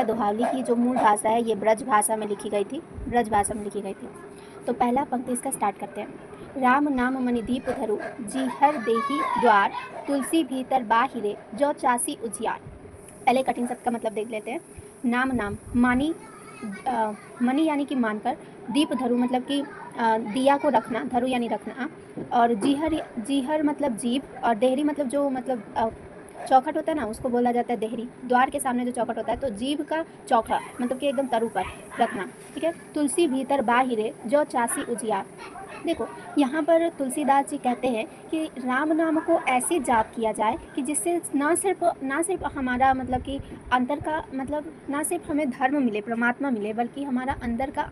है दोहावली की जो मूल भाषा है ये ब्रज भाषा में लिखी गई थी, ब्रज भाषा में लिखी गई थी। तो पहला पंक्ति इसका स्टार्ट करते हैं। राम नाम मणिदीप धरु, जी हर देही द्वार, तुलसी भीतर बाहिरे, जो चासी उजियार। पहले कठिन शब्द का मतलब देख लेते हैं। नाम नाम मानी, मणि यानी कि मानकर, दीप धरु मतलब कि दिया को रखना, धरु यानी रखना, और जीहर मतलब जीभ, और देहरी मतलब जो मतलब चौखट होता है ना, उसको बोला जाता है देहरी। द्वार के सामने जो चौखट होता है, तो जीभ का चौखा मतलब कि एकदम तरु पर रखना, ठीक है। तुलसी भीतर बाहिरे, जो चासी उजियार। देखो यहाँ पर तुलसीदास जी कहते हैं कि राम नाम को ऐसे जाप किया जाए कि जिससे ना सिर्फ हमारा मतलब कि अंतर का मतलब ना सिर्फ हमें धर्म मिले, परमात्मा मिले, बल्कि हमारा अंदर का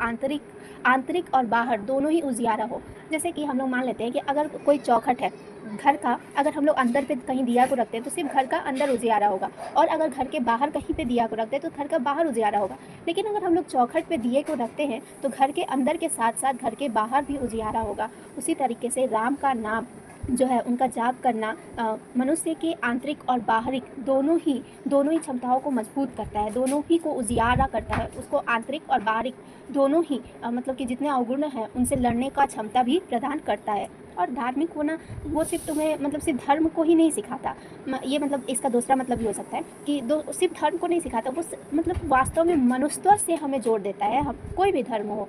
आंतरिक और बाहर दोनों ही उजियारा हो। जैसे कि हम लोग मान लेते हैं कि अगर कोई चौखट है घर का, अगर हम लोग अंदर पे कहीं दिया को रखते हैं तो सिर्फ घर का अंदर उजियारा होगा, और अगर घर के बाहर कहीं पे दिया को रखते हैं तो घर का बाहर उजियारा होगा। लेकिन अगर हम लोग चौखट पे दिए को रखते हैं तो घर के अंदर के साथ साथ घर के बाहर भी उजियारा होगा। उसी तरीके से राम का नाम जो है उनका जाप करना मनुष्य के आंतरिक और बाहरिक दोनों ही क्षमताओं को मजबूत करता है, दोनों ही को उजियारा करता है, उसको आंतरिक और बाहरिक दोनों ही मतलब कि जितने अवगुण हैं उनसे लड़ने का क्षमता भी प्रदान करता है। और धार्मिक होना वो सिर्फ तुम्हें मतलब सिर्फ धर्म को ही नहीं सिखाता, ये मतलब इसका दूसरा मतलब भी हो सकता है कि सिर्फ धर्म को नहीं सिखाता, वो मतलब वास्तव में मनुष्यत्व से हमें जोड़ देता है, हम कोई भी धर्म हो,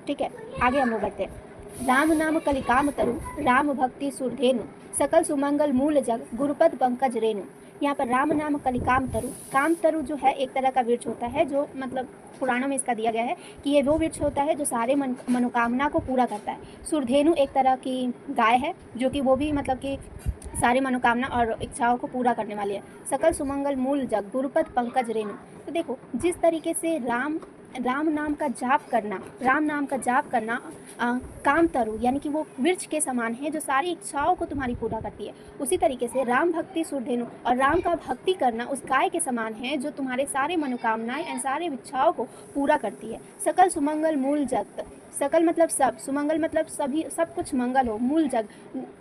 ठीक है। आगे हम लोग बढ़ते हैं। राम नाम कलिकाम तरु, राम भक्ति सुरधेनु, सकल सुमंगल मूल जग, गुरुपद पंकज रेणु। यहाँ पर राम नाम कलिकाम तरु, काम तरु जो है एक तरह का वृक्ष होता है, जो मतलब पुराणों में इसका दिया गया है कि ये वो वृक्ष होता है जो सारे मनोकामना को पूरा करता है। सुरधेनु एक तरह की गाय है जो कि वो भी मतलब कि सारी मनोकामना और इच्छाओं को पूरा करने वाली है। सकल सुमंगल मूल जग, गुरुपद पंकज रेणु। तो देखो जिस तरीके से राम नाम का जाप करना काम तरु यानी कि वो वृक्ष के समान है जो सारी इच्छाओं को तुम्हारी पूरा करती है, उसी तरीके से राम भक्ति सुरधेनु और राम का भक्ति करना उस गाय के समान है जो तुम्हारे सारे मनोकामनाएं एंड सारे इच्छाओं को पूरा करती है। सकल सुमंगल मूल जग, सकल मतलब सब, सुमंगल मतलब सभी, सब कुछ मंगल हो, मूल जग।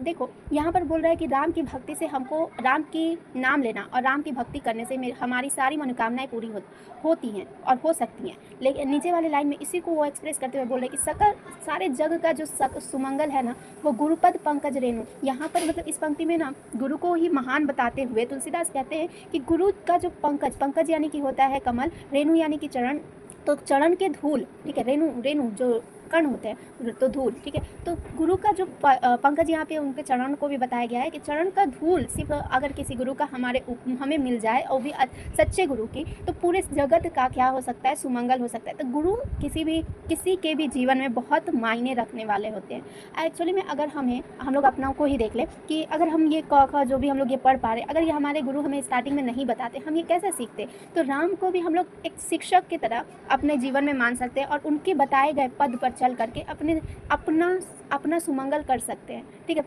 देखो यहाँ पर बोल रहा है कि राम की भक्ति से हमको राम की नाम लेना और राम की भक्ति करने से हमारी सारी मनोकामनाएं पूरी होती हैं और हो सकती हैं। लेकिन नीचे वाले लाइन में इसी को वो एक्सप्रेस करते हुए बोल रहे हैं कि सकल सारे जग का जो सुमंगल है ना वो गुरुपद पंकज रेणु। यहाँ पर मतलब इस पंक्ति में ना गुरु को ही महान बताते हुए तुलसीदास कहते हैं कि गुरु का जो पंकज यानी कि होता है कमल, रेणु यानी कि चरण, तो चरण के धूल, ठीक है, रेणु जो कण होते हैं तो धूल, ठीक है। तो गुरु का जो पंकज यहाँ पे उनके चरण को भी बताया गया है कि चरण का धूल सिर्फ अगर किसी गुरु का हमें मिल जाए और भी सच्चे गुरु की, तो पूरे जगत का क्या हो सकता है, सुमंगल हो सकता है। तो गुरु किसी के भी जीवन में बहुत मायने रखने वाले होते हैं। एक्चुअली में अगर हम लोग अपना को ही देख ले कि अगर हम ये क जो भी हम लोग ये पढ़ पा रहे, अगर ये हमारे गुरु हमें स्टार्टिंग में नहीं बताते, हम ये कैसे सीखते। तो राम को भी हम लोग एक शिक्षक की तरह अपने जीवन में मान सकते हैं और उनके बताए गए पद पर चल करके अपना सुमंगल कर सकते हैं, ठीक है।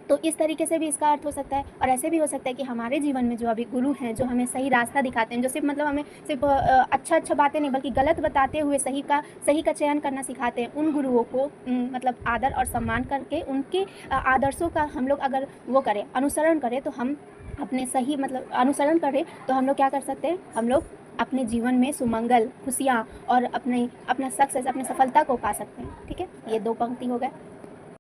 तो इस तरीके से भी इसका अर्थ हो सकता है। और ऐसे भी हो सकता है कि हमारे जीवन में जो अभी गुरु हैं जो हमें सही रास्ता दिखाते हैं, जो सिर्फ मतलब हमें सिर्फ अच्छा बातें नहीं बल्कि गलत बताते हुए सही का चयन करना सिखाते हैं, उन गुरुओं को मतलब आदर और सम्मान करके उनके आदर्शों का हम लोग अगर वो करें, अनुसरण करें, तो हम अपने सही मतलब अनुसरण करें तो हम लोग क्या कर सकते हैं, हम लोग अपने जीवन में सुमंगल, खुशियाँ और अपना सक्सेस, अपनी सफलता को पा सकते हैं, ठीक है। ये 2 पंक्ति हो गए।